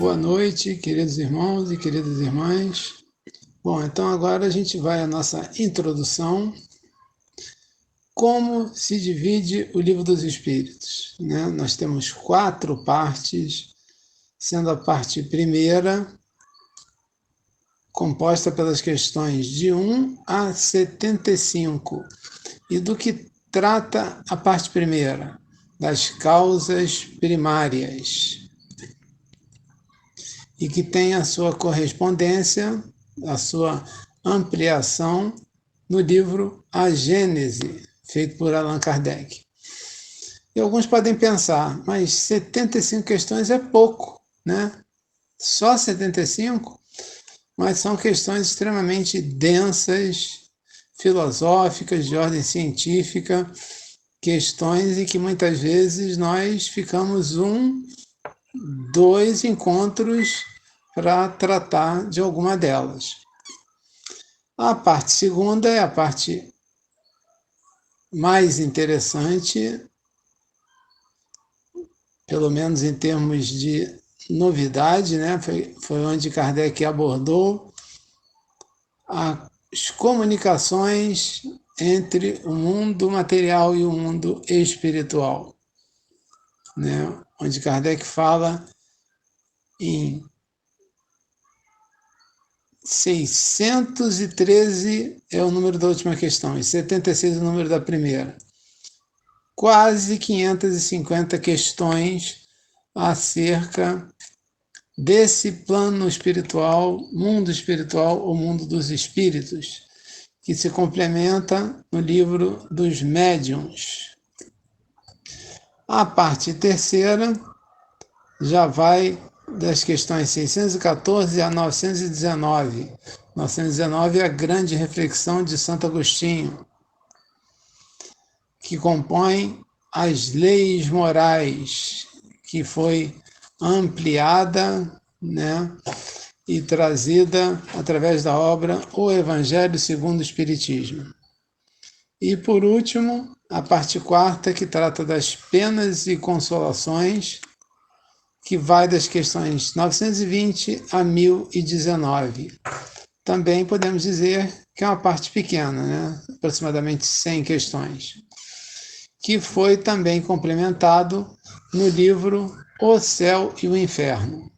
Boa noite, queridos irmãos e queridas irmãs. Bom, então agora a gente vai à nossa introdução. Como se divide o Livro dos Espíritos, né? Nós temos 4 partes, sendo a parte primeira composta pelas questões de 1 a 75. E do que trata a parte primeira? Das causas primárias. E que tem a sua correspondência, a sua ampliação no livro A Gênese, feito por Allan Kardec. E alguns podem pensar, mas 75 questões é pouco, né? Só 75? Mas são questões extremamente densas, filosóficas, de ordem científica, questões em que muitas vezes nós ficamos 2 encontros para tratar de alguma delas. A parte segunda é a parte mais interessante, pelo menos em termos de novidade, né? Foi onde Kardec abordou as comunicações entre o mundo material e o mundo espiritual, né? Onde Kardec fala em 613 é o número da última questão, e 76 é o número da primeira. Quase 550 questões acerca desse plano espiritual, mundo ou mundo dos espíritos, que se complementa no livro dos médiuns. A parte terceira já vai das questões 614 a 919. 919 é a grande reflexão de Santo Agostinho, que compõe as leis morais, que foi ampliada, né, e trazida através da obra O Evangelho segundo o Espiritismo. E, por último, a parte quarta, que trata das penas e consolações, que vai das questões 920 a 1019. Também podemos dizer que é uma parte pequena, né? Aproximadamente 100 questões, que foi também complementado no livro O Céu e o Inferno.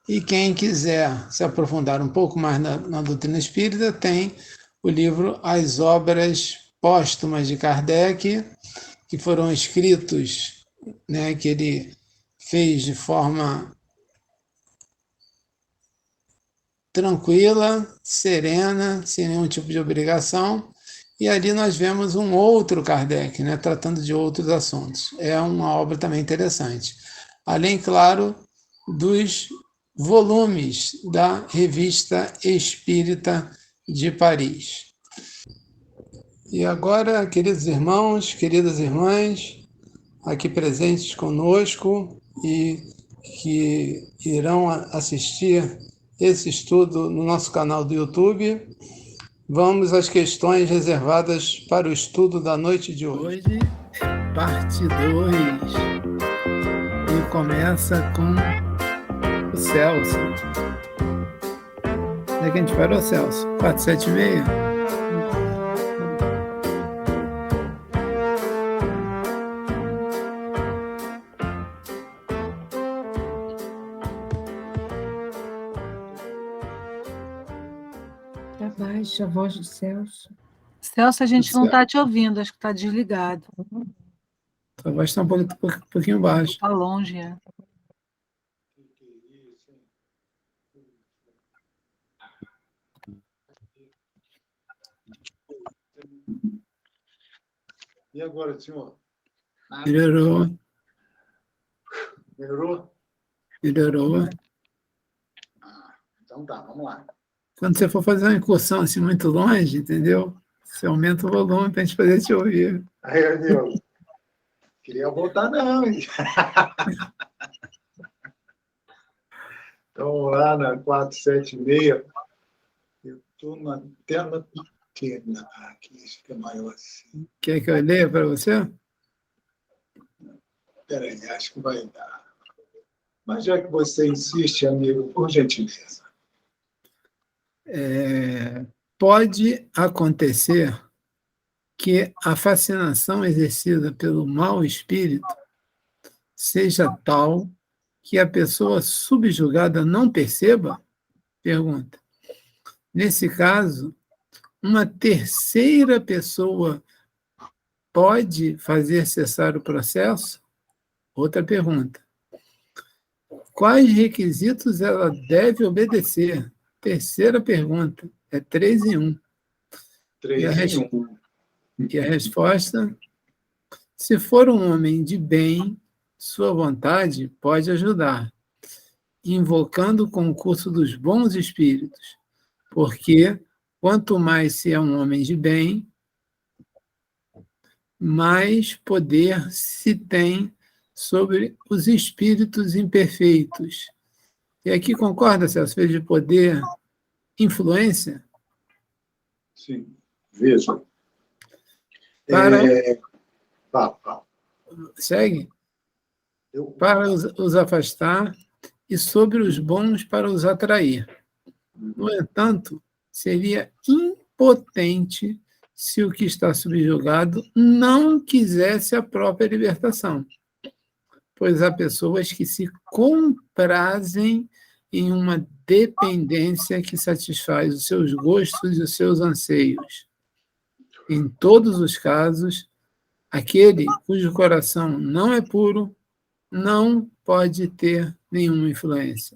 E quem quiser se aprofundar um pouco mais na doutrina espírita, tem o livro As Obras Póstumas de Kardec, que foram escritos, né, que ele fez de forma tranquila, serena, sem nenhum tipo de obrigação, e ali nós vemos um outro Kardec, né, tratando de outros assuntos. É uma obra também interessante. Além, claro, dos volumes da Revista Espírita de Paris. E agora, queridos irmãos, queridas irmãs, aqui presentes conosco e que irão assistir esse estudo no nosso canal do YouTube, vamos às questões reservadas para o estudo da noite de hoje. Hoje, parte 2, e começa com o Celso. Onde é que a gente parou, Celso? 476? Abaixa a voz do Celso. Celso, a gente não está te ouvindo, acho que está desligado. A voz está um pouquinho baixa. Está longe, é. E agora, senhor? Melhorou. Melhorou? Melhorou. Então tá, vamos lá. Quando você for fazer uma incursão assim muito longe, entendeu? Você aumenta o volume para a gente poder te ouvir. Aí, Deus. Queria voltar, não, hein? Então, vamos lá na 476. Eu estou na tela pequena. Aqui fica maior assim. Quer que eu leia para você? Espera aí, acho que vai dar. Mas já que você insiste, amigo, por gentileza. Pode acontecer que a fascinação exercida pelo mau espírito seja tal que a pessoa subjugada não perceba? Pergunta. Nesse caso, uma terceira pessoa pode fazer cessar o processo? Outra pergunta. Quais requisitos ela deve obedecer? Terceira pergunta. É 3 em 1. 3 em 1. E a resposta? Se for um homem de bem, sua vontade pode ajudar, invocando o concurso dos bons espíritos, porque quanto mais se é um homem de bem, mais poder se tem sobre os espíritos imperfeitos. E aqui concorda, Celso, fez de poder influência? Sim, veja. Para, segue? Para os afastar e sobre os bons para os atrair. No entanto, seria impotente se o que está subjugado não quisesse a própria libertação, pois há pessoas que se comprazem em uma dependência que satisfaz os seus gostos e os seus anseios. Em todos os casos, aquele cujo coração não é puro não pode ter nenhuma influência.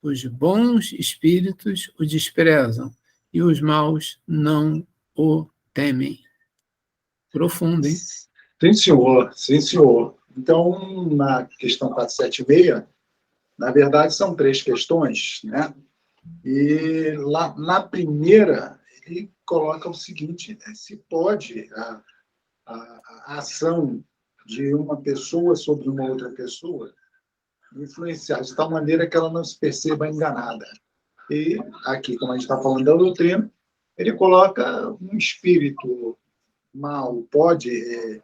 Os bons espíritos o desprezam e os maus não o temem. Profundo, hein? Sim, senhor. Sim, senhor. Então, na questão 476, na verdade, são 3 questões, né? E lá, na primeira, ele coloca o seguinte, né? Se pode a ação de uma pessoa sobre uma outra pessoa influenciar de tal maneira que ela não se perceba enganada. E aqui, como a gente está falando da doutrina, ele coloca um espírito mal pode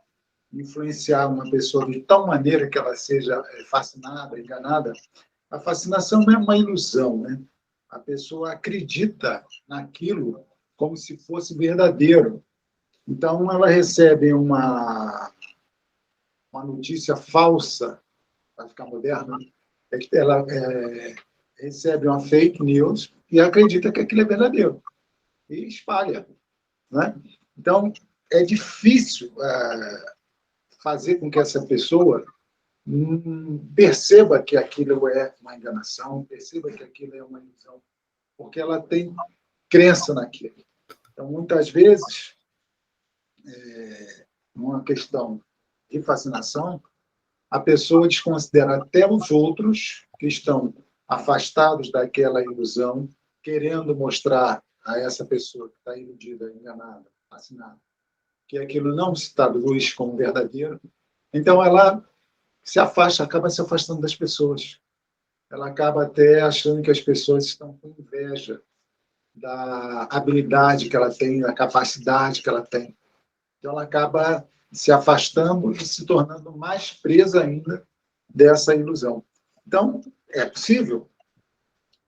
influenciar uma pessoa de tal maneira que ela seja fascinada, enganada. A fascinação é uma ilusão, né? A pessoa acredita naquilo como se fosse verdadeiro. Então, ela recebe uma notícia falsa, para ficar moderna, é que ela recebe uma fake news e acredita que aquilo é verdadeiro. E espalha. Né? Então, é difícil fazer com que essa pessoa perceba que aquilo é uma enganação, perceba que aquilo é uma ilusão, porque ela tem crença naquilo. Então, muitas vezes, numa questão de fascinação, a pessoa desconsidera até os outros que estão afastados daquela ilusão, querendo mostrar a essa pessoa que está iludida, enganada, fascinada, que aquilo não se traduz como verdadeiro. Então, ela se afasta, acaba se afastando das pessoas. Ela acaba até achando que as pessoas estão com inveja da habilidade que ela tem, da capacidade que ela tem. Então, ela acaba se afastando e se tornando mais presa ainda dessa ilusão. Então, é possível.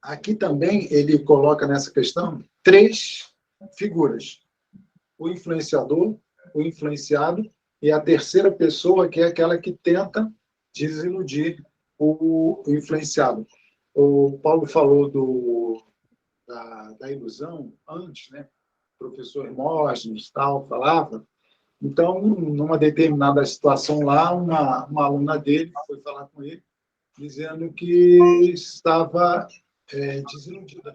Aqui também ele coloca nessa questão 3 figuras. O influenciador, o influenciado e a terceira pessoa, que é aquela que tenta desiludir o influenciado. O Paulo falou da ilusão antes, né? O professor Hermógenes tal falava. Então, numa determinada situação lá, uma aluna dele foi falar com ele, dizendo que estava desiludida.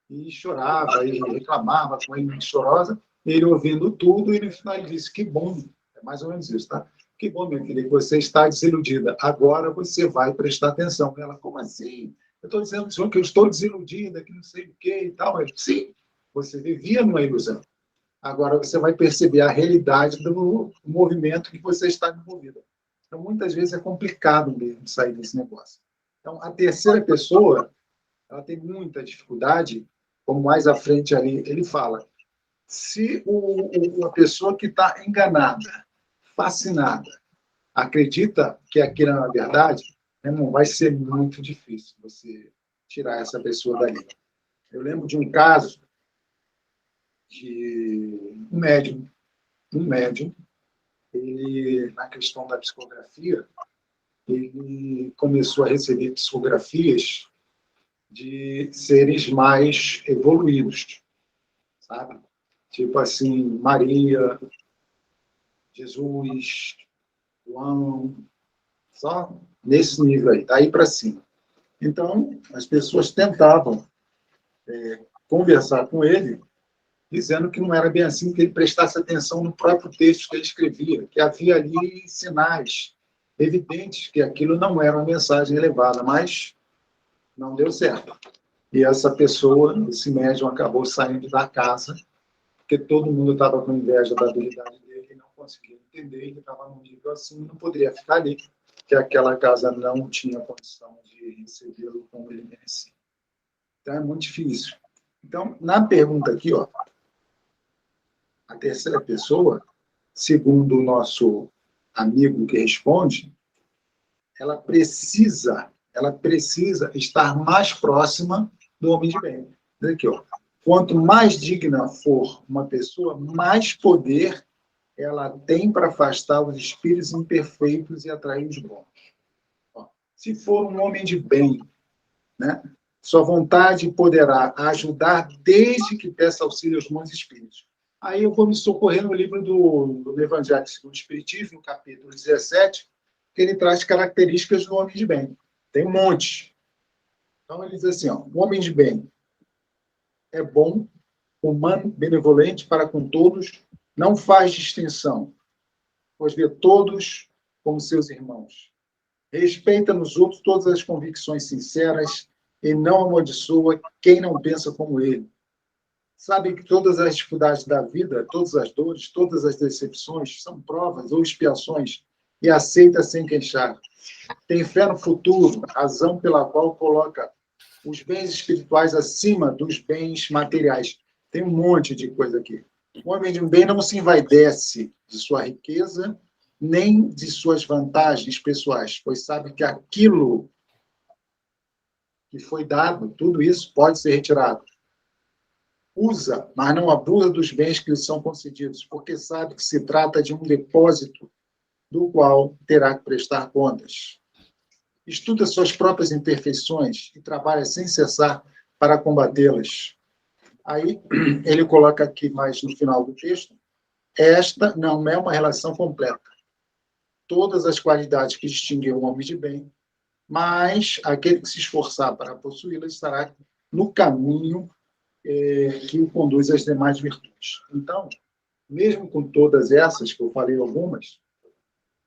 E chorava, e reclamava com ele, chorosa, ele ouvindo tudo, e no final ele disse, que bom, é mais ou menos isso, tá? Que bom, minha filha, que você está desiludida. Agora você vai prestar atenção. Ela, como assim? Eu estou dizendo senhor que eu estou desiludida, que não sei o quê e tal. Ele, sim, você vivia numa ilusão. Agora você vai perceber a realidade do movimento que você está envolvida. Então, muitas vezes é complicado mesmo sair desse negócio. Então, a terceira pessoa, ela tem muita dificuldade, como mais à frente ali ele fala, se a pessoa que está enganada, fascinada, acredita que aquilo é uma verdade, Irmão, vai ser muito difícil você tirar essa pessoa dali. Eu lembro de um caso de um médium, ele, na questão da psicografia, ele começou a receber psicografias de seres mais evoluídos, sabe? Tipo assim, Maria, Jesus, João, só nesse nível aí, daí para cima. Então, as pessoas tentavam conversar com ele, dizendo que não era bem assim, que ele prestasse atenção no próprio texto que ele escrevia, que havia ali sinais evidentes que aquilo não era uma mensagem elevada, mas não deu certo. E essa pessoa, esse médium, acabou saindo da casa, porque todo mundo estava com inveja da habilidade dele e não conseguia entender, ele estava num nível assim, não poderia ficar ali, que aquela casa não tinha condição de recebê-lo como ele merecia. Então, é muito difícil. Então, na pergunta aqui, ó, a terceira pessoa, segundo o nosso amigo que responde, ela precisa estar mais próxima do homem de bem. Aqui, ó. Quanto mais digna for uma pessoa, mais poder ela tem para afastar os espíritos imperfeitos e atrair os bons. Ó, se for um homem de bem, né, sua vontade poderá ajudar desde que peça auxílio aos bons espíritos. Aí eu vou me socorrer no livro do Evangelho segundo o Espiritismo, no capítulo 17, que ele traz características do homem de bem. Tem um monte. Então, ele diz assim, ó, o homem de bem é bom, humano, benevolente para com todos, não faz distinção, pois vê todos como seus irmãos. Respeita nos outros todas as convicções sinceras e não amaldiçoa quem não pensa como ele. Sabe que todas as dificuldades da vida, todas as dores, todas as decepções são provas ou expiações e aceita sem queixar. Tem fé no futuro, razão pela qual coloca os bens espirituais acima dos bens materiais. Tem um monte de coisa aqui. O homem de bem não se envaidece de sua riqueza, nem de suas vantagens pessoais, pois sabe que aquilo que foi dado, tudo isso pode ser retirado. Usa, mas não abusa dos bens que lhe são concedidos, porque sabe que se trata de um depósito do qual terá que prestar contas. Estuda suas próprias imperfeições e trabalha sem cessar para combatê-las. Aí, ele coloca aqui mais no final do texto, esta não é uma relação completa. Todas as qualidades que distinguem o homem de bem, mas aquele que se esforçar para possuí-las estará no caminho que o conduz às demais virtudes. Então, mesmo com todas essas, que eu falei algumas,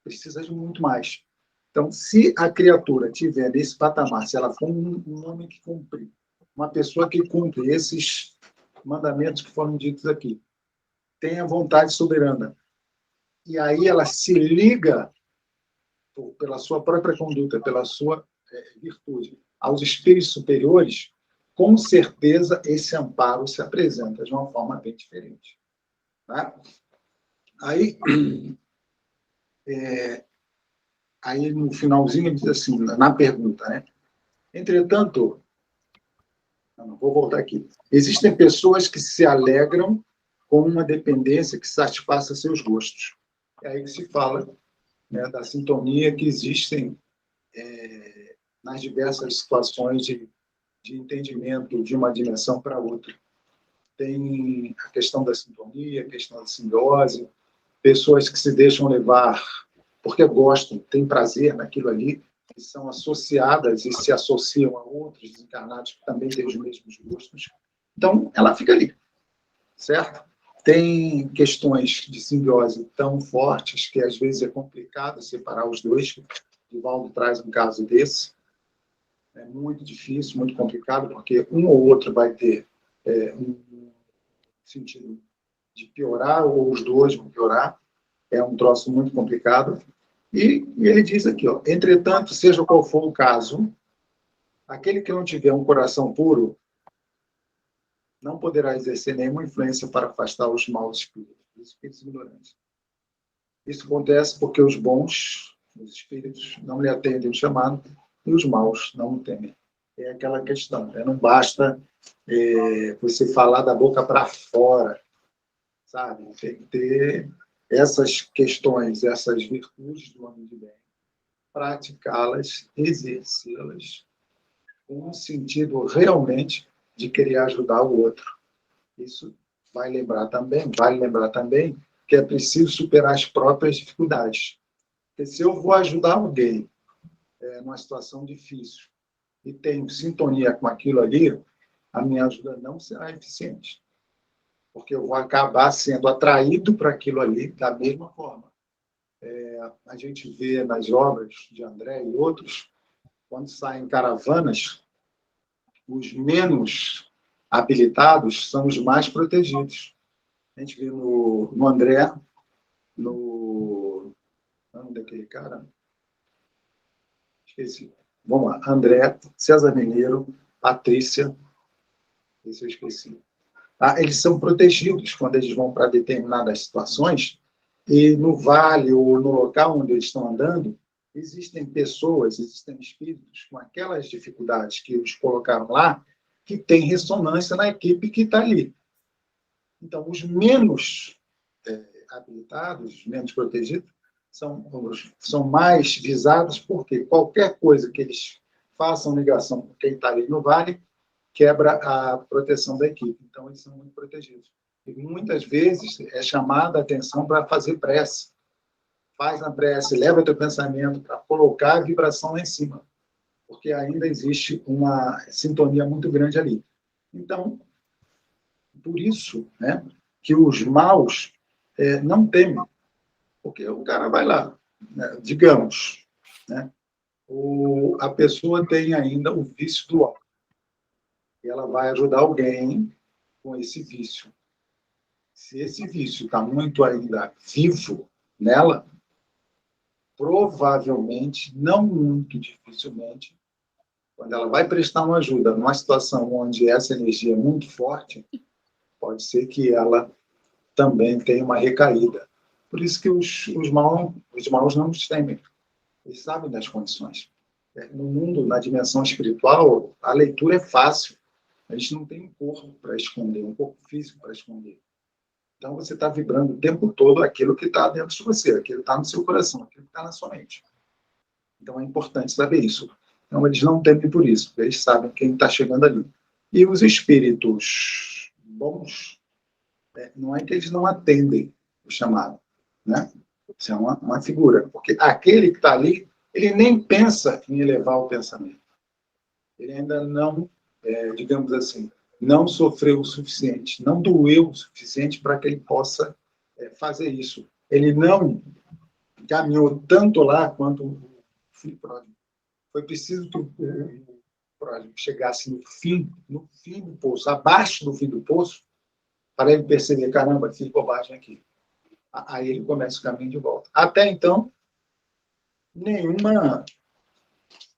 precisa de muito mais. Então, se a criatura tiver nesse patamar, se ela for um homem que cumpre, uma pessoa que cumpre esses mandamentos que foram ditos aqui, tem a vontade soberana, e aí ela se liga, pela sua própria conduta, pela sua virtude, aos espíritos superiores, com certeza esse amparo se apresenta de uma forma bem diferente. Tá? Aí, no finalzinho, ele diz assim, na pergunta, né? Entretanto, não vou voltar aqui. Existem pessoas que se alegram com uma dependência que satisfaça seus gostos. É aí que se fala, né, da sintonia que existem nas diversas situações de entendimento de uma dimensão para outra. Tem a questão da sintonia, a questão da simbiose, pessoas que se deixam levar porque gostam, têm prazer naquilo ali, que são associadas e se associam a outros desencarnados que também têm os mesmos gostos. Então, ela fica ali, certo? Tem questões de simbiose tão fortes que, às vezes, é complicado separar os dois. O Divaldo traz um caso desse. É muito difícil, muito complicado, porque um ou outro vai ter um sentido de piorar, ou os dois vão piorar. É um troço muito complicado. E ele diz aqui, ó, entretanto, seja qual for o caso, aquele que não tiver um coração puro não poderá exercer nenhuma influência para afastar os maus espíritos, os espíritos ignorantes. Isso acontece porque os bons, os espíritos, não lhe atendem o chamado e os maus não o temem. É aquela questão, né? Não basta você falar da boca para fora, sabe? Tem que ter essas questões, essas virtudes do homem de bem, praticá-las, exercê-las, com um sentido realmente de querer ajudar o outro. Isso vale lembrar também que é preciso superar as próprias dificuldades. Porque se eu vou ajudar alguém numa situação difícil e tenho sintonia com aquilo ali, a minha ajuda não será eficiente. Porque eu vou acabar sendo atraído para aquilo ali da mesma forma. A gente vê nas obras de André e outros, quando saem caravanas, os menos habilitados são os mais protegidos. A gente vê no André, no nome daquele cara? Esqueci. Vamos lá. André, César Mineiro, Patrícia, esse eu esqueci. Eles são protegidos quando eles vão para determinadas situações e no vale ou no local onde eles estão andando, existem pessoas, existem espíritos com aquelas dificuldades que os colocaram lá, que têm ressonância na equipe que está ali. Então, os menos habilitados, os menos protegidos, são mais visados porque qualquer coisa que eles façam ligação com quem está ali no vale quebra a proteção da equipe. Então, eles são muito protegidos. E muitas vezes é chamada a atenção para fazer prece. Faz a prece, leva o teu pensamento para colocar a vibração lá em cima, porque ainda existe uma sintonia muito grande ali. Então, por isso, né, que os maus não temem, porque o cara vai lá, né, digamos, né, a pessoa tem ainda o vício do álcool, e ela vai ajudar alguém com esse vício. Se esse vício está muito ainda vivo nela, provavelmente, não muito dificilmente, quando ela vai prestar uma ajuda numa situação onde essa energia é muito forte, pode ser que ela também tenha uma recaída. Por isso que os maus não nos temem. Eles sabem das condições. No mundo, na dimensão espiritual, a leitura é fácil. A gente não tem um corpo para esconder, um corpo físico para esconder. Então, você está vibrando o tempo todo aquilo que está dentro de você, aquilo que está no seu coração, aquilo que está na sua mente. Então, é importante saber isso. Então, eles não temem por isso, porque eles sabem quem está chegando ali. E os espíritos bons, não é que eles não atendem o chamado, né? Isso é uma figura, porque aquele que está ali, ele nem pensa em elevar o pensamento. Ele ainda não, digamos assim, não sofreu o suficiente, não doeu o suficiente para que ele possa fazer isso. Ele não caminhou tanto lá quanto o filho pródigo. Foi preciso que o pródigo chegasse no fim do poço, abaixo do fim do poço, para ele perceber, caramba, fiz bobagem aqui. Aí ele começa o caminho de volta. Até então, nenhuma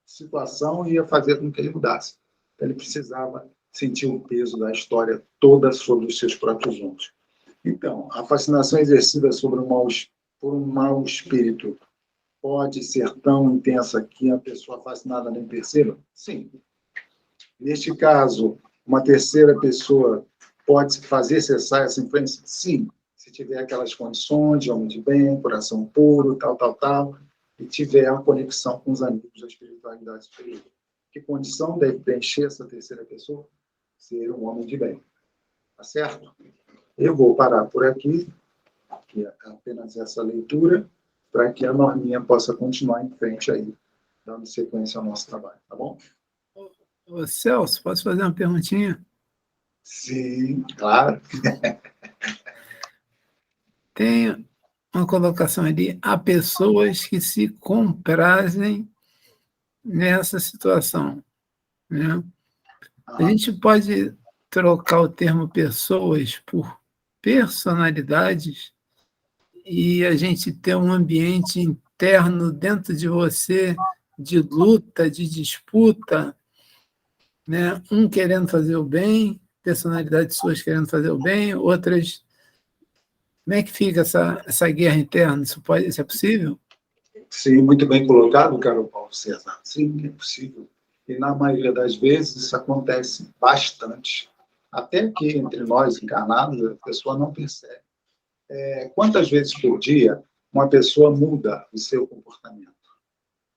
situação ia fazer com que ele mudasse. Ele precisava sentir o peso da história toda sobre os seus próprios ombros. Então, a fascinação exercida por um mau espírito pode ser tão intensa que a pessoa fascinada nem perceba? Sim. Neste caso, uma terceira pessoa pode fazer cessar essa influência? Sim. Se tiver aquelas condições de homem de bem, coração puro, tal, e tiver a conexão com os amigos da espiritualidade superior. Que condição deve preencher essa terceira pessoa? Ser um homem de bem. Tá certo? Eu vou parar por aqui, que é apenas essa leitura, para que a Norminha possa continuar em frente aí, dando sequência ao nosso trabalho, tá bom? Ô, Celso, posso fazer uma perguntinha? Sim, claro. Tem uma colocação ali, há pessoas que se comprazem nessa situação, né? A gente pode trocar o termo pessoas por personalidades e a gente ter um ambiente interno dentro de você de luta, de disputa, né? Um querendo fazer o bem, personalidades suas querendo fazer o bem, outras... Como é que fica essa guerra interna? Isso é possível? Sim, muito bem colocado, caro Paulo César. Sim, é possível. E na maioria das vezes isso acontece bastante. Até aqui entre nós encarnados, a pessoa não percebe. Quantas vezes por dia uma pessoa muda o seu comportamento?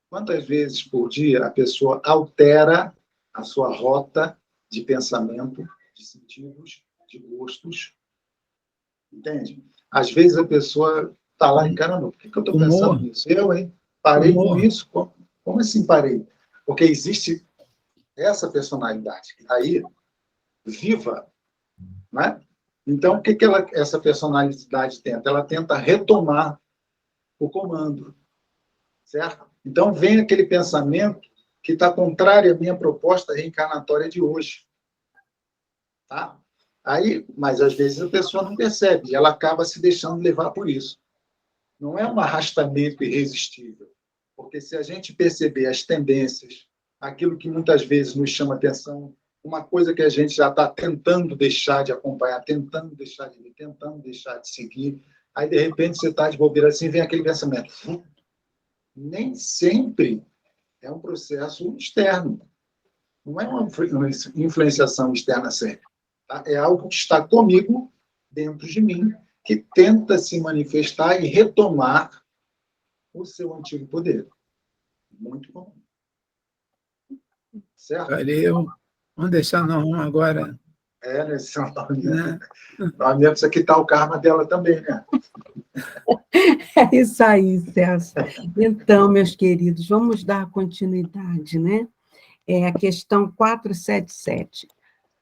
Quantas vezes por dia a pessoa altera a sua rota de pensamento, de sentidos, de gostos? Entende? Às vezes a pessoa está lá e, caramba, por que eu estou pensando nisso? Eu, hein? Parei com isso? Como assim parei? Porque existe essa personalidade que está aí, viva, né? Então, o que essa personalidade tenta? Ela tenta retomar o comando, certo? Então, vem aquele pensamento que está contrário à minha proposta reencarnatória de hoje, tá? Aí, mas às vezes a pessoa não percebe, e ela acaba se deixando levar por isso. Não é um arrastamento irresistível, porque se a gente perceber as tendências, aquilo que muitas vezes nos chama atenção, uma coisa que a gente já está tentando deixar de acompanhar, tentando deixar de ver, tentando deixar de seguir, aí de repente você está de bobeira assim, vem aquele pensamento. Nem sempre é um processo externo, não é uma influenciação externa sempre. Tá? É algo que está comigo, dentro de mim, que tenta se manifestar e retomar o seu antigo poder. Muito bom. Certo? Valeu. Vamos deixar no 1 agora. Nesse momento, isso aqui está o karma dela também, né? É isso aí, Celso. Então, meus queridos, vamos dar continuidade, né? A questão 477.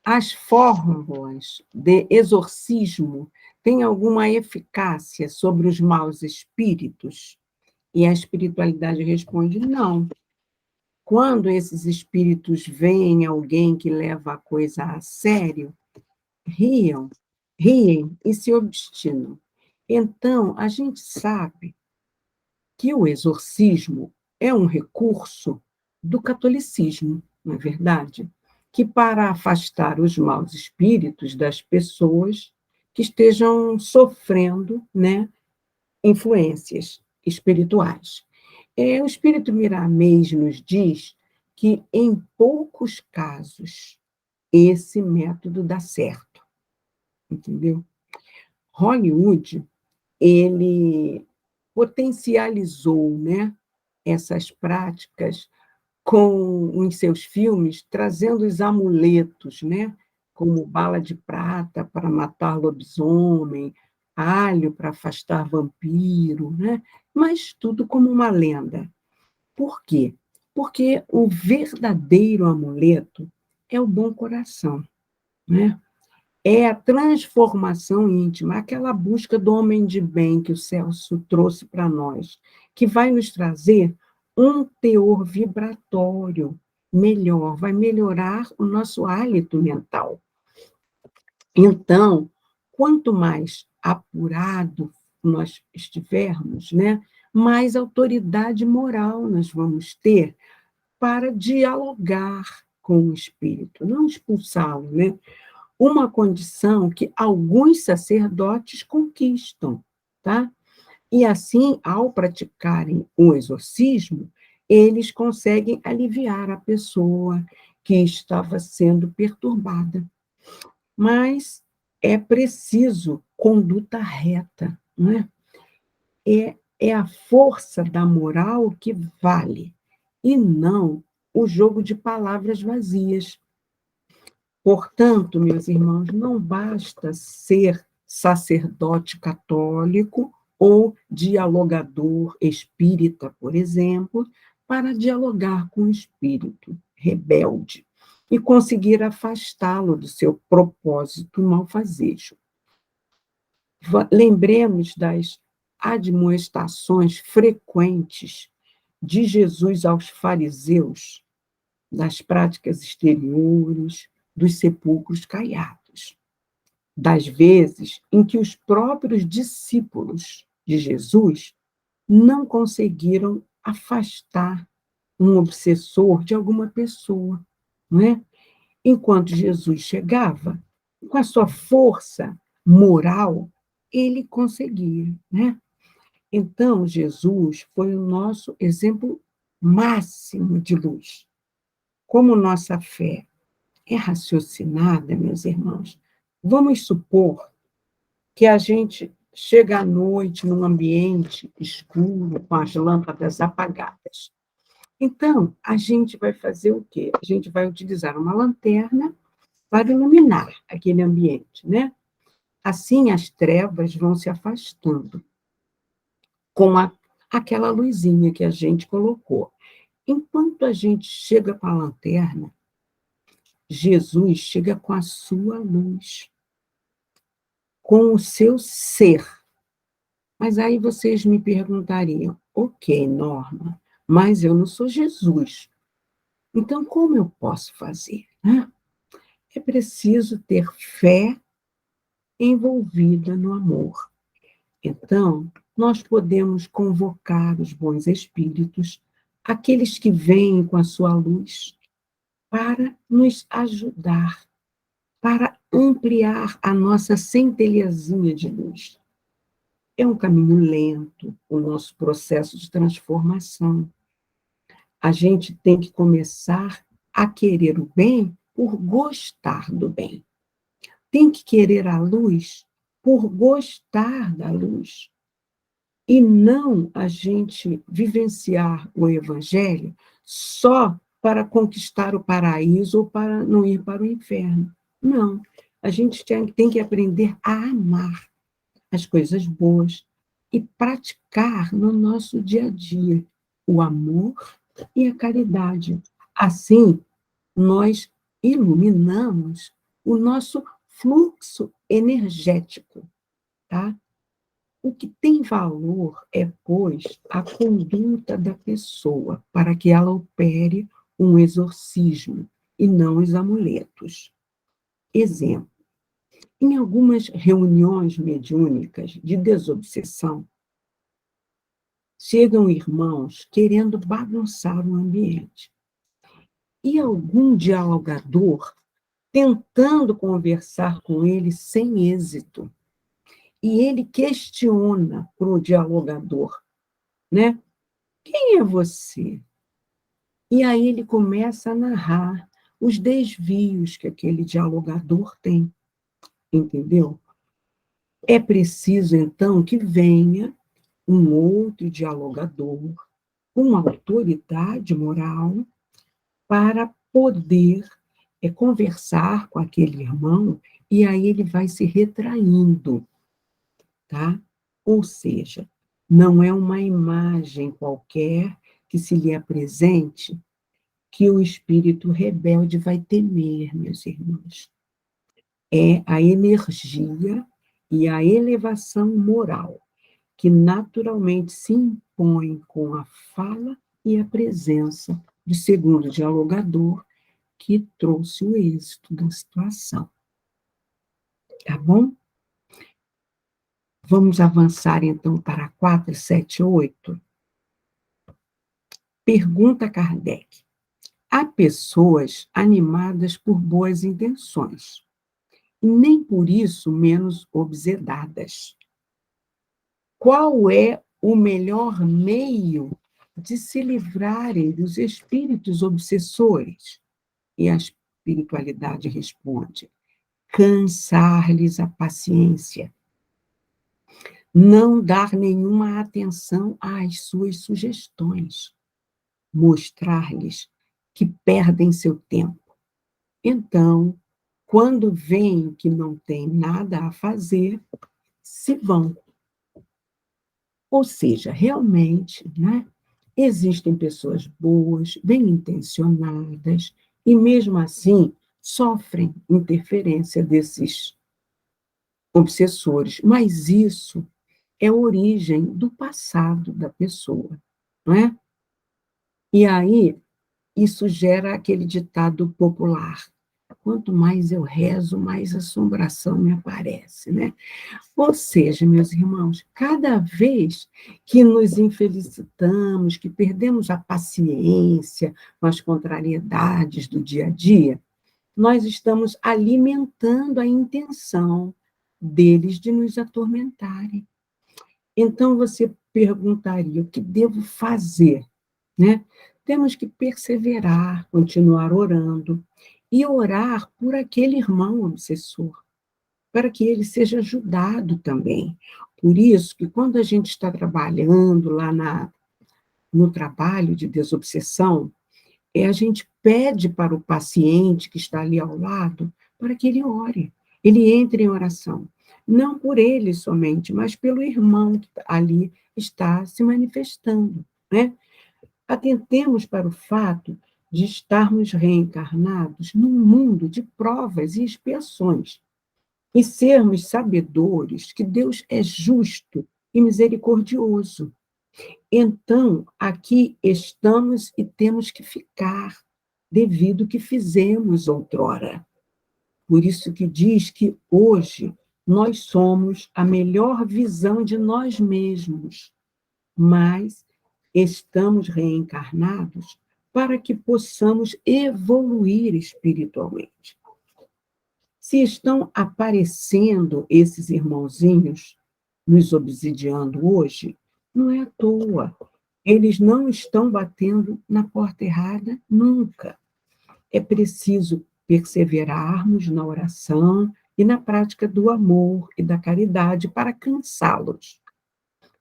As fórmulas de exorcismo têm alguma eficácia sobre os maus espíritos? E a espiritualidade responde: não. Quando esses espíritos veem alguém que leva a coisa a sério, riem e se obstinam. Então, a gente sabe que o exorcismo é um recurso do catolicismo, não é verdade? Que para afastar os maus espíritos das pessoas que estejam sofrendo, né, influências espirituais. O espírito Miramês nos diz que, em poucos casos, esse método dá certo, entendeu? Hollywood, ele potencializou, né, essas práticas em seus filmes, trazendo os amuletos, né, como bala de prata para matar lobisomem, alho para afastar vampiro, né, mas tudo como uma lenda. Por quê? Porque o verdadeiro amuleto é o bom coração, né? É a transformação íntima, aquela busca do homem de bem que o Celso trouxe para nós, que vai nos trazer um teor vibratório melhor, vai melhorar o nosso hálito mental. Então, quanto mais apurado nós estivermos, né, mais autoridade moral nós vamos ter para dialogar com o espírito, não expulsá-lo, né? Uma condição que alguns sacerdotes conquistam, tá? E assim, ao praticarem o exorcismo, eles conseguem aliviar a pessoa que estava sendo perturbada. Mas é preciso conduta reta, não é? É a força da moral que vale, e não o jogo de palavras vazias. Portanto, meus irmãos, não basta ser sacerdote católico ou dialogador espírita, por exemplo, para dialogar com o espírito rebelde e conseguir afastá-lo do seu propósito malfazejo. Lembremos das admoestações frequentes de Jesus aos fariseus, das práticas exteriores, dos sepulcros caiados, das vezes em que os próprios discípulos de Jesus não conseguiram afastar um obsessor de alguma pessoa, não é? Enquanto Jesus chegava, com a sua força moral, ele conseguia, né? Então, Jesus foi o nosso exemplo máximo de luz. Como nossa fé é raciocinada, meus irmãos, vamos supor que a gente chega à noite num ambiente escuro, com as lâmpadas apagadas. Então, a gente vai fazer o quê? A gente vai utilizar uma lanterna para iluminar aquele ambiente, né? Assim, as trevas vão se afastando com aquela luzinha que a gente colocou. Enquanto a gente chega com a lanterna, Jesus chega com a sua luz, com o seu ser. Mas aí vocês me perguntariam, ok, Norma, mas eu não sou Jesus. Então, como eu posso fazer? Né? É preciso ter fé envolvida no amor. Então, nós podemos convocar os bons espíritos, aqueles que vêm com a sua luz, para nos ajudar, para ampliar a nossa centelhazinha de luz. É um caminho lento, o nosso processo de transformação. A gente tem que começar a querer o bem por gostar do bem. Tem que querer a luz por gostar da luz. E não a gente vivenciar o Evangelho só para conquistar o paraíso ou para não ir para o inferno. Não. A gente tem que aprender a amar as coisas boas e praticar no nosso dia a dia o amor e a caridade. Assim, nós iluminamos o nosso fluxo energético, tá? O que tem valor é, pois, a conduta da pessoa, para que ela opere um exorcismo, e não os amuletos. Exemplo, em algumas reuniões mediúnicas de desobsessão, chegam irmãos querendo bagunçar o ambiente. E algum dialogador tentando conversar com ele sem êxito. E ele questiona para o dialogador, né? Quem é você? E aí ele começa a narrar os desvios que aquele dialogador tem, entendeu? É preciso, então, que venha um outro dialogador com autoridade moral para poder conversar com aquele irmão, e aí ele vai se retraindo, tá? Ou seja, não é uma imagem qualquer que se lhe apresente que o espírito rebelde vai temer, meus irmãos. É a energia e a elevação moral que naturalmente se impõe com a fala e a presença do segundo dialogador que trouxe o êxito da situação. Tá bom? Vamos avançar, então, para 478. Pergunta Kardec. Há pessoas animadas por boas intenções, e nem por isso menos obsedadas. Qual é o melhor meio de se livrarem dos espíritos obsessores? E a espiritualidade responde: cansar-lhes a paciência, não dar nenhuma atenção às suas sugestões, mostrar-lhes que perdem seu tempo. Então, quando veem que não tem nada a fazer, se vão. Ou seja, realmente, né, existem pessoas boas, bem intencionadas, e mesmo assim sofrem interferência desses obsessores, mas isso é a origem do passado da pessoa, não é? E aí, isso gera aquele ditado popular: quanto mais eu rezo, mais assombração me aparece, né? Ou seja, meus irmãos, cada vez que nos infelicitamos, que perdemos a paciência com as contrariedades do dia a dia, nós estamos alimentando a intenção deles de nos atormentarem. Então, você perguntaria: o que devo fazer? Né? Temos que perseverar, continuar orando, e orar por aquele irmão obsessor, para que ele seja ajudado também. Por isso que quando a gente está trabalhando lá no trabalho de desobsessão, a gente pede para o paciente que está ali ao lado, para que ele ore, ele entre em oração. Não por ele somente, mas pelo irmão que ali está se manifestando, né? Atentemos para o fato de estarmos reencarnados num mundo de provas e expiações, e sermos sabedores que Deus é justo e misericordioso. Então, aqui estamos e temos que ficar, devido ao que fizemos outrora. Por isso que diz que hoje nós somos a melhor visão de nós mesmos, mas estamos reencarnados para que possamos evoluir espiritualmente. Se estão aparecendo esses irmãozinhos nos obsidiando hoje, não é à toa. Eles não estão batendo na porta errada nunca. É preciso perseverarmos na oração e na prática do amor e da caridade para cansá-los.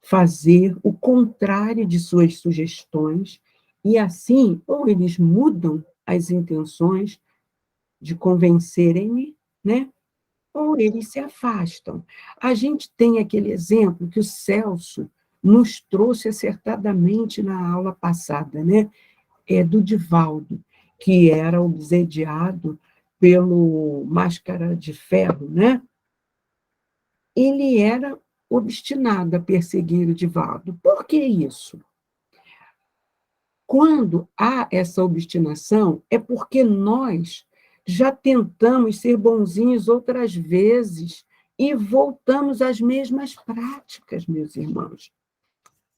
Fazer o contrário de suas sugestões, e assim, ou eles mudam as intenções de convencerem-me, né? Ou eles se afastam. A gente tem aquele exemplo que o Celso nos trouxe acertadamente na aula passada, né? Do Divaldo, que era obsediado pelo Máscara de Ferro, né? Ele era obstinado a perseguir o Divaldo. Por que isso? Quando há essa obstinação, é porque nós já tentamos ser bonzinhos outras vezes e voltamos às mesmas práticas, meus irmãos.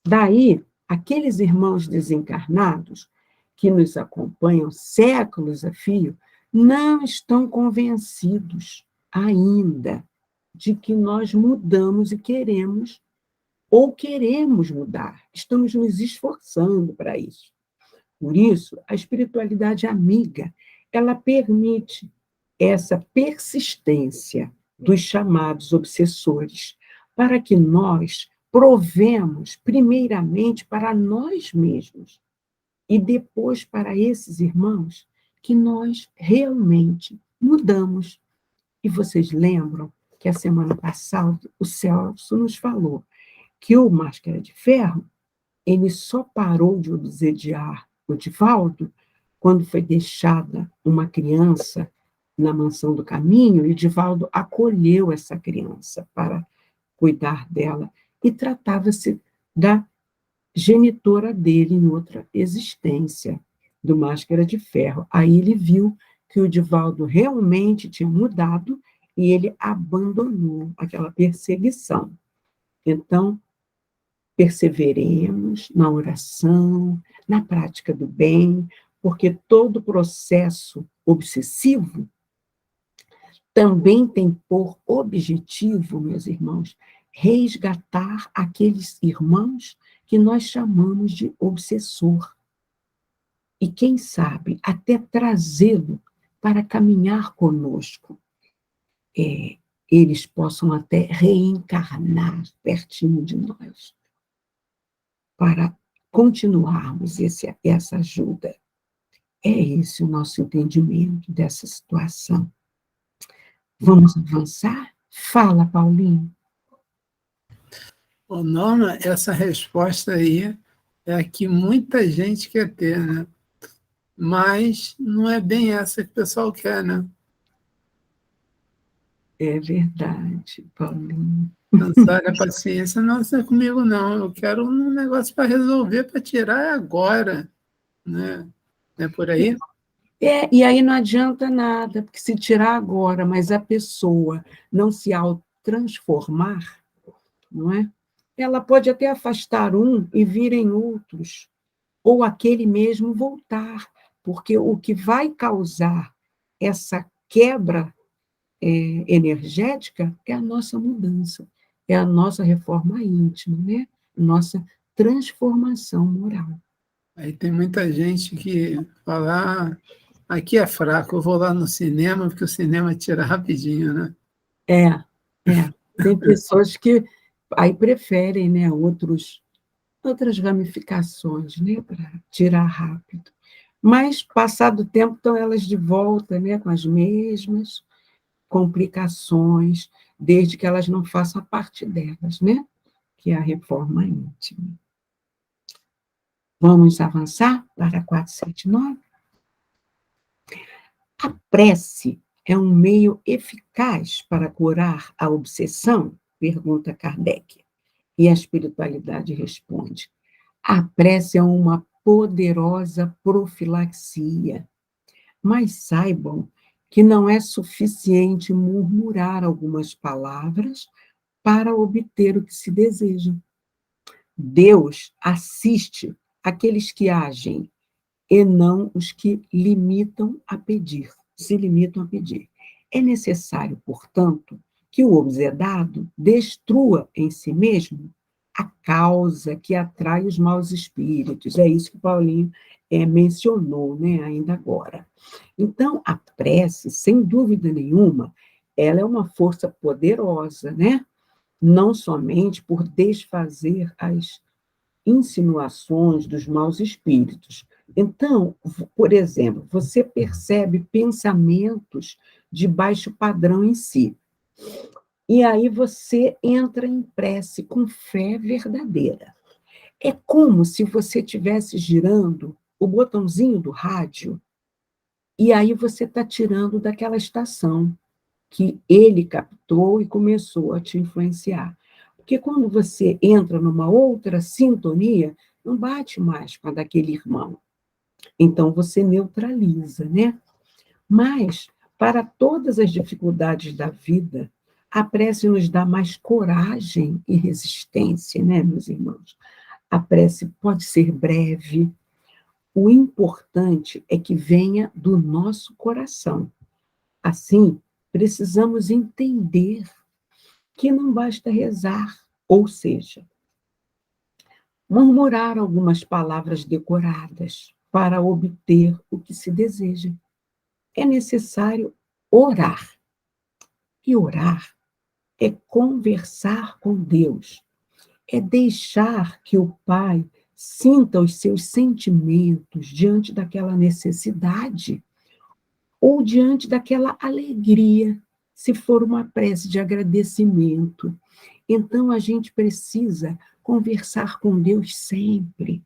Daí, aqueles irmãos desencarnados que nos acompanham séculos a fio não estão convencidos ainda de que nós mudamos e queremos, ou queremos mudar. Estamos nos esforçando para isso. Por isso, a espiritualidade amiga, ela permite essa persistência dos chamados obsessores, para que nós provemos primeiramente para nós mesmos e depois para esses irmãos que nós realmente mudamos. E vocês lembram que a semana passada o Celso nos falou que o Máscara de Ferro, ele só parou de obsediar o Divaldo quando foi deixada uma criança na Mansão do Caminho, e o Divaldo acolheu essa criança para cuidar dela, e tratava-se da genitora dele em outra existência, do Máscara de Ferro. Aí ele viu que o Divaldo realmente tinha mudado e ele abandonou aquela perseguição. Então, perseveremos na oração, na prática do bem, porque todo processo obsessivo também tem por objetivo, meus irmãos, resgatar aqueles irmãos que nós chamamos de obsessor. E, quem sabe, até trazê-lo para caminhar conosco. Eles possam até reencarnar pertinho de nós, para continuarmos essa ajuda. É esse o nosso entendimento dessa situação. Vamos avançar? Fala, Paulinho. Ô, Norma, essa resposta aí é a que muita gente quer ter, né? Mas não é bem essa que o pessoal quer, né? É verdade, Paulinho. Cansar a paciência, não é comigo, não. Eu quero um negócio para resolver, para tirar agora, né? Não é por aí? E aí não adianta nada, porque se tirar agora, mas a pessoa não se autotransformar, não é? Ela pode até afastar um e virem outros, ou aquele mesmo voltar, porque o que vai causar essa quebra energética é a nossa mudança, é a nossa reforma íntima, né? nossa transformação moral. Aí tem muita gente que fala, aqui é fraco, eu vou lá no cinema, porque o cinema tira rapidinho, né? É. Tem pessoas que aí preferem, né, outras ramificações, né, para tirar rápido. Mas, passado o tempo, estão elas de volta, né, com as mesmas complicações, desde que elas não façam a parte delas, né, que é a reforma íntima. Vamos avançar para 479? A prece é um meio eficaz para curar a obsessão? Pergunta Kardec. E a espiritualidade responde: a prece é uma poderosa profilaxia, mas saibam que não é suficiente murmurar algumas palavras para obter o que se deseja. Deus assiste aqueles que agem e não os que se limitam a pedir. É necessário, portanto, que o obsedado destrua em si mesmo a causa que atrai os maus espíritos. É isso que Paulinho mencionou, né, ainda agora. Então, a prece, sem dúvida nenhuma, ela é uma força poderosa, né? Não somente por desfazer as insinuações dos maus espíritos. Então, por exemplo, você percebe pensamentos de baixo padrão em si. E aí você entra em prece com fé verdadeira. É como se você estivesse girando o botãozinho do rádio e aí você está tirando daquela estação que ele captou e começou a te influenciar. Porque quando você entra numa outra sintonia, não bate mais com a daquele irmão. Então, você neutraliza, né? Mas, para todas as dificuldades da vida, a prece nos dá mais coragem e resistência, né, meus irmãos? A prece pode ser breve. O importante é que venha do nosso coração. Assim, precisamos entender que não basta rezar, ou seja, murmurar algumas palavras decoradas para obter o que se deseja. É necessário orar. E orar é conversar com Deus, é deixar que o Pai sinta os seus sentimentos diante daquela necessidade ou diante daquela alegria, se for uma prece de agradecimento. Então, a gente precisa conversar com Deus sempre,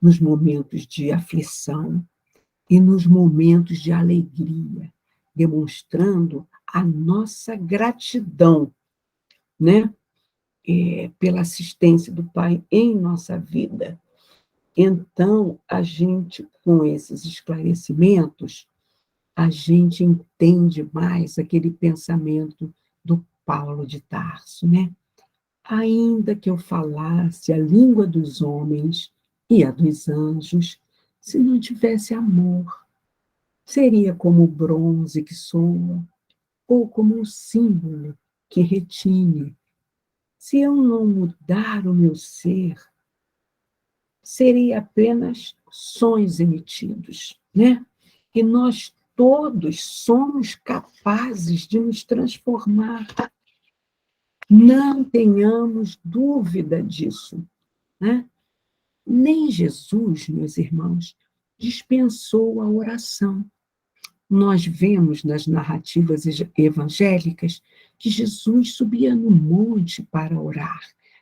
nos momentos de aflição e nos momentos de alegria, demonstrando a nossa gratidão, né? Pela assistência do Pai em nossa vida. Então, a gente, com esses esclarecimentos, a gente entende mais aquele pensamento do Paulo de Tarso, né? Ainda que eu falasse a língua dos homens e a dos anjos, se não tivesse amor, seria como o bronze que soa, ou como um símbolo que retine. Se eu não mudar o meu ser, seria apenas sons emitidos, né? E nós todos somos capazes de nos transformar. Não tenhamos dúvida disso, né? Nem Jesus, meus irmãos, dispensou a oração. Nós vemos nas narrativas evangélicas que Jesus subia no monte para orar,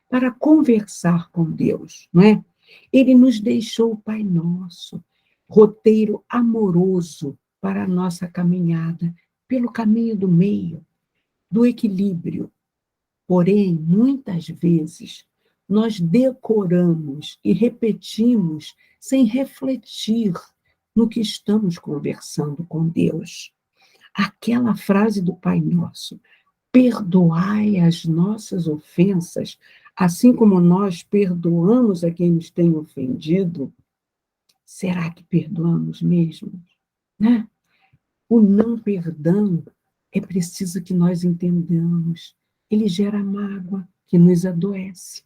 para conversar com Deus, não é? Ele nos deixou o Pai Nosso, roteiro amoroso para a nossa caminhada pelo caminho do meio, do equilíbrio. Porém, muitas vezes, nós decoramos e repetimos sem refletir no que estamos conversando com Deus. Aquela frase do Pai Nosso: perdoai as nossas ofensas, assim como nós perdoamos a quem nos tem ofendido. Será que perdoamos mesmo? Né? O não perdão é preciso que nós entendamos. Ele gera mágoa que nos adoece.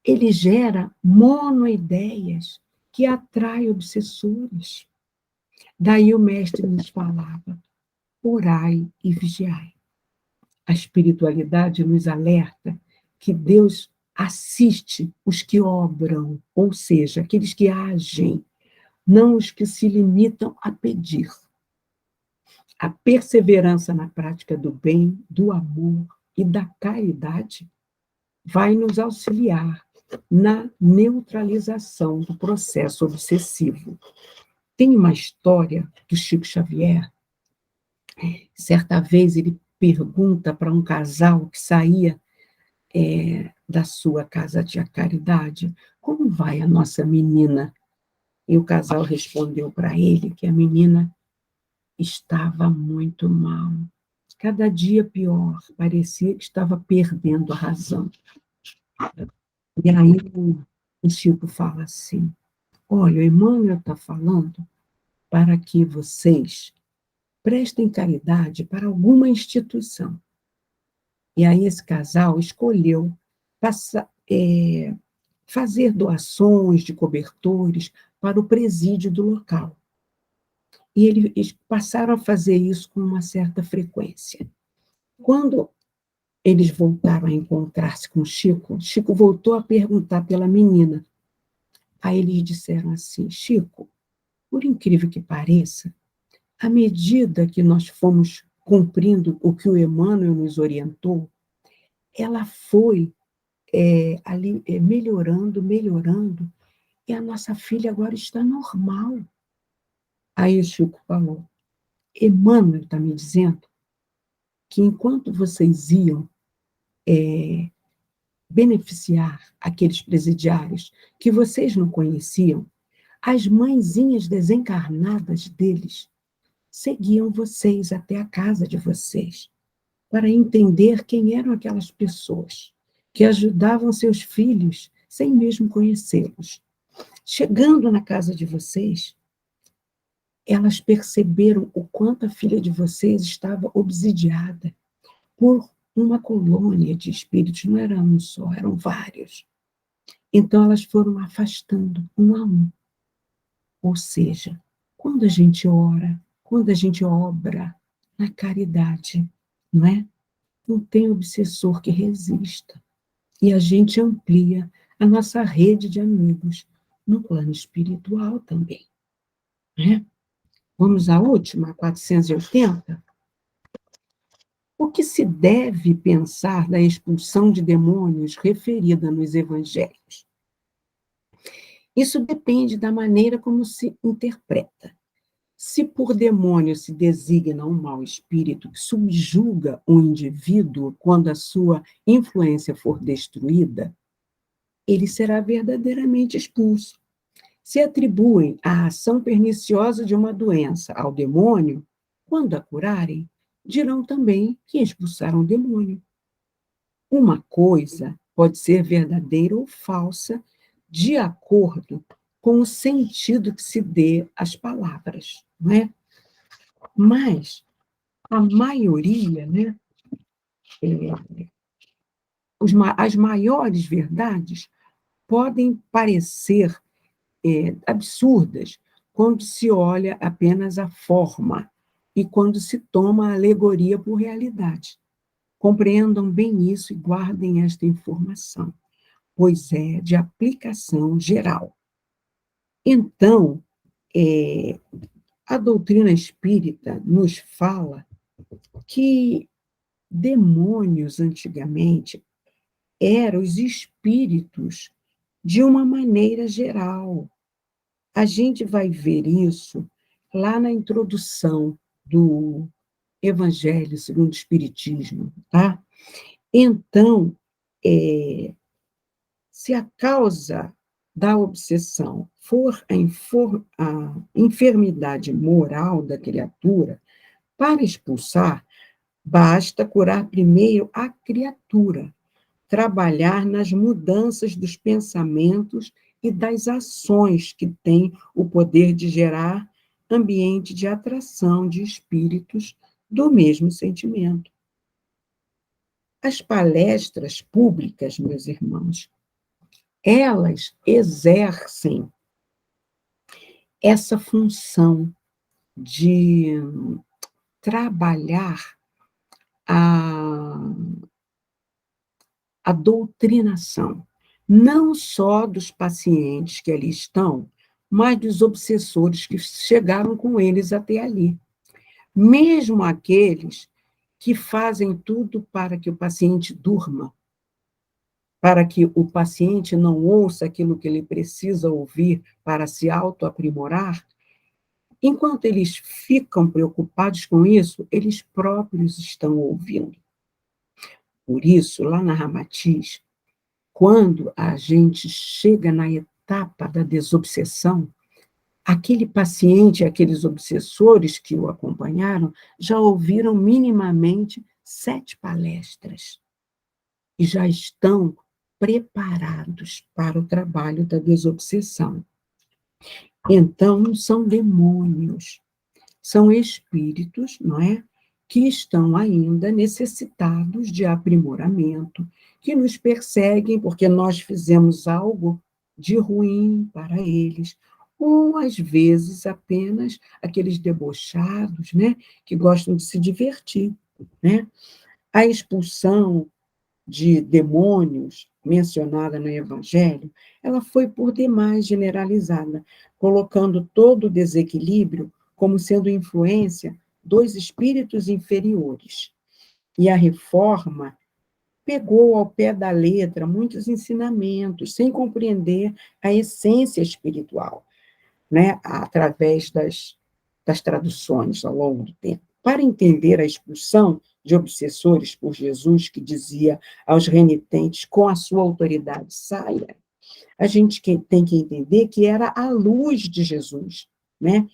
ele gera monoideias que atraem obsessores. Daí o mestre nos falava, orai e vigiai. A espiritualidade nos alerta que Deus assiste os que obram, ou seja, aqueles que agem, não os que se limitam a pedir. A perseverança na prática do bem, do amor e da caridade vai nos auxiliar na neutralização do processo obsessivo. Tem uma história do Chico Xavier. Certa vez ele pergunta para um casal que saía da sua casa de caridade, como vai a nossa menina? E o casal respondeu para ele que a menina estava muito mal. Cada dia pior, parecia que estava perdendo a razão. E aí o Chico fala assim, olha, o Emmanuel está falando para que vocês prestem caridade para alguma instituição. E aí esse casal escolheu fazer doações de cobertores para o presídio do local. E eles passaram a fazer isso com uma certa frequência. Quando eles voltaram a encontrar-se com Chico, Chico voltou a perguntar pela menina. Aí eles disseram assim, Chico, por incrível que pareça, à medida que nós fomos cumprindo o que o Emmanuel nos orientou, ela foi melhorando, e a nossa filha agora está normal. Aí o Chico falou, Emmanuel está me dizendo que enquanto vocês iam beneficiar aqueles presidiários que vocês não conheciam, as mãezinhas desencarnadas deles seguiam vocês até a casa de vocês, para entender quem eram aquelas pessoas que ajudavam seus filhos sem mesmo conhecê-los. Chegando na casa de vocês, elas perceberam o quanto a filha de vocês estava obsidiada por uma colônia de espíritos, não era um só, eram vários. Então elas foram afastando um a um. Ou seja, quando a gente ora, quando a gente obra na caridade, não é? Não tem obsessor que resista. E a gente amplia a nossa rede de amigos no plano espiritual também. Né? Vamos à última, 480. O que se deve pensar da expulsão de demônios referida nos evangelhos? Isso depende da maneira como se interpreta. Se por demônio se designa um mau espírito que subjuga o indivíduo quando a sua influência for destruída, ele será verdadeiramente expulso. Se atribuem a ação perniciosa de uma doença ao demônio, quando a curarem, dirão também que expulsaram o demônio. Uma coisa pode ser verdadeira ou falsa, de acordo com o sentido que se dê às palavras, não é? Mas a maioria, né, as maiores verdades podem parecer absurdas quando se olha apenas a forma e quando se toma a alegoria por realidade. Compreendam bem isso e guardem esta informação, pois é de aplicação geral. Então, a doutrina espírita nos fala que demônios, antigamente, eram os espíritos de uma maneira geral. A gente vai ver isso lá na introdução do Evangelho segundo o Espiritismo, tá? Então, se a causa da obsessão for a enfermidade moral da criatura, para expulsar, basta curar primeiro a criatura, trabalhar nas mudanças dos pensamentos e das ações que têm o poder de gerar ambiente de atração de espíritos do mesmo sentimento. As palestras públicas, meus irmãos, elas exercem essa função de trabalhar a, a doutrinação, não só dos pacientes que ali estão, mas dos obsessores que chegaram com eles até ali. Mesmo aqueles que fazem tudo para que o paciente durma, para que o paciente não ouça aquilo que ele precisa ouvir para se autoaprimorar, enquanto eles ficam preocupados com isso, eles próprios estão ouvindo. Por isso, lá na Ramatiz, quando a gente chega na etapa da desobsessão, aquele paciente, aqueles obsessores que o acompanharam, já ouviram minimamente 7 palestras e já estão preparados para o trabalho da desobsessão. Então, não são demônios, são espíritos, não é? Que estão ainda necessitados de aprimoramento, que nos perseguem porque nós fizemos algo de ruim para eles, ou às vezes apenas aqueles debochados, né, que gostam de se divertir, né? A expulsão de demônios mencionada no Evangelho, ela foi por demais generalizada, colocando todo o desequilíbrio como sendo influência dos espíritos inferiores. E a reforma pegou ao pé da letra muitos ensinamentos, sem compreender a essência espiritual, né, através das traduções ao longo do tempo. Para entender a expulsão de obsessores por Jesus, que dizia aos renitentes, com a sua autoridade, saia, a gente tem que entender que era a luz de Jesus, né,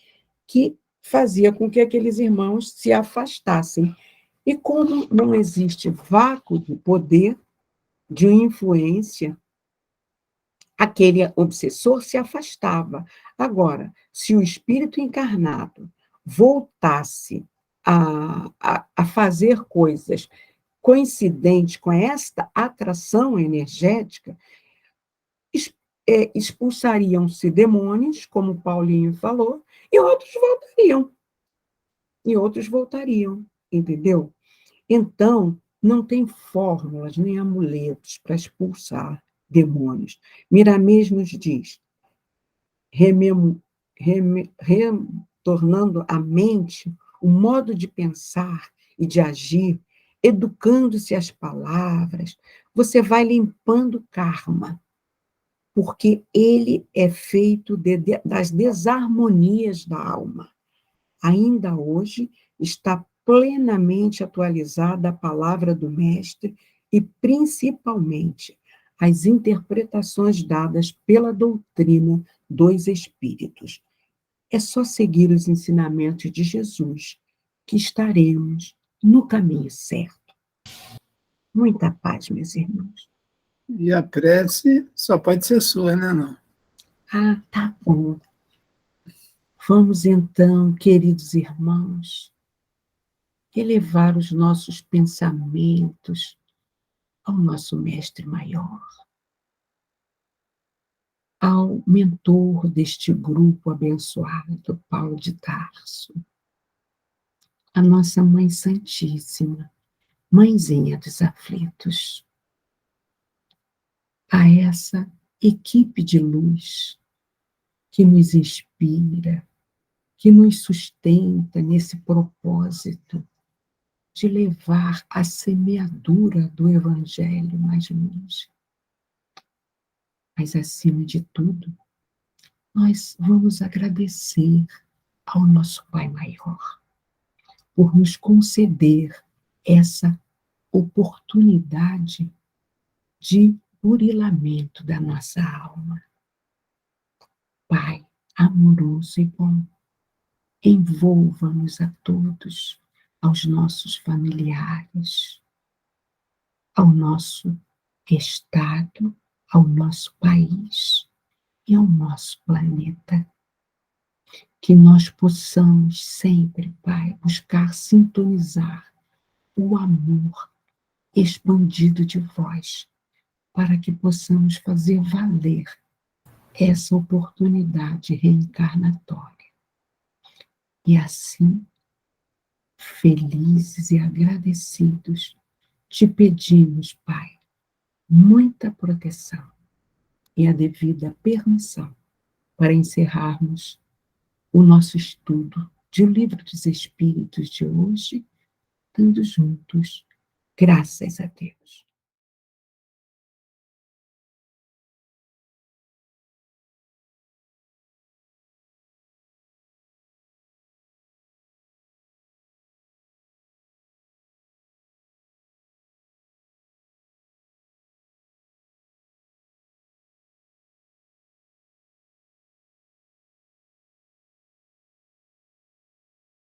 que fazia com que aqueles irmãos se afastassem. E como não existe vácuo de poder, de influência, aquele obsessor se afastava. Agora, se o espírito encarnado voltasse a fazer coisas coincidentes com esta atração energética, expulsariam-se demônios, como Paulinho falou, e outros voltariam. E outros voltariam, entendeu? Então, não tem fórmulas nem amuletos para expulsar demônios. Miramês nos diz, retornando à mente o modo de pensar e de agir, educando-se as palavras, você vai limpando o karma, porque ele é feito das desarmonias da alma. Ainda hoje está plenamente atualizada a palavra do Mestre e, principalmente, as interpretações dadas pela doutrina dos Espíritos. É só seguir os ensinamentos de Jesus que estaremos no caminho certo. Muita paz, meus irmãos. E a prece só pode ser sua, né, não? Ah, tá bom. Vamos então, queridos irmãos, elevar os nossos pensamentos ao nosso Mestre Maior, ao mentor deste grupo abençoado, Paulo de Tarso, a nossa Mãe Santíssima, Mãezinha dos Aflitos, a essa equipe de luz que nos inspira, que nos sustenta nesse propósito de levar a semeadura do Evangelho mais longe. Mas, acima de tudo, nós vamos agradecer ao nosso Pai Maior por nos conceder essa oportunidade de burilamento da nossa alma. Pai amoroso e bom, envolva-nos a todos, aos nossos familiares, ao nosso Estado, ao nosso país e ao nosso planeta. Que nós possamos sempre, Pai, buscar sintonizar o amor expandido de vós para que possamos fazer valer essa oportunidade reencarnatória. E assim, felizes e agradecidos, te pedimos, Pai, muita proteção e a devida permissão para encerrarmos o nosso estudo de O Livro dos Espíritos de hoje, dando juntos graças a Deus.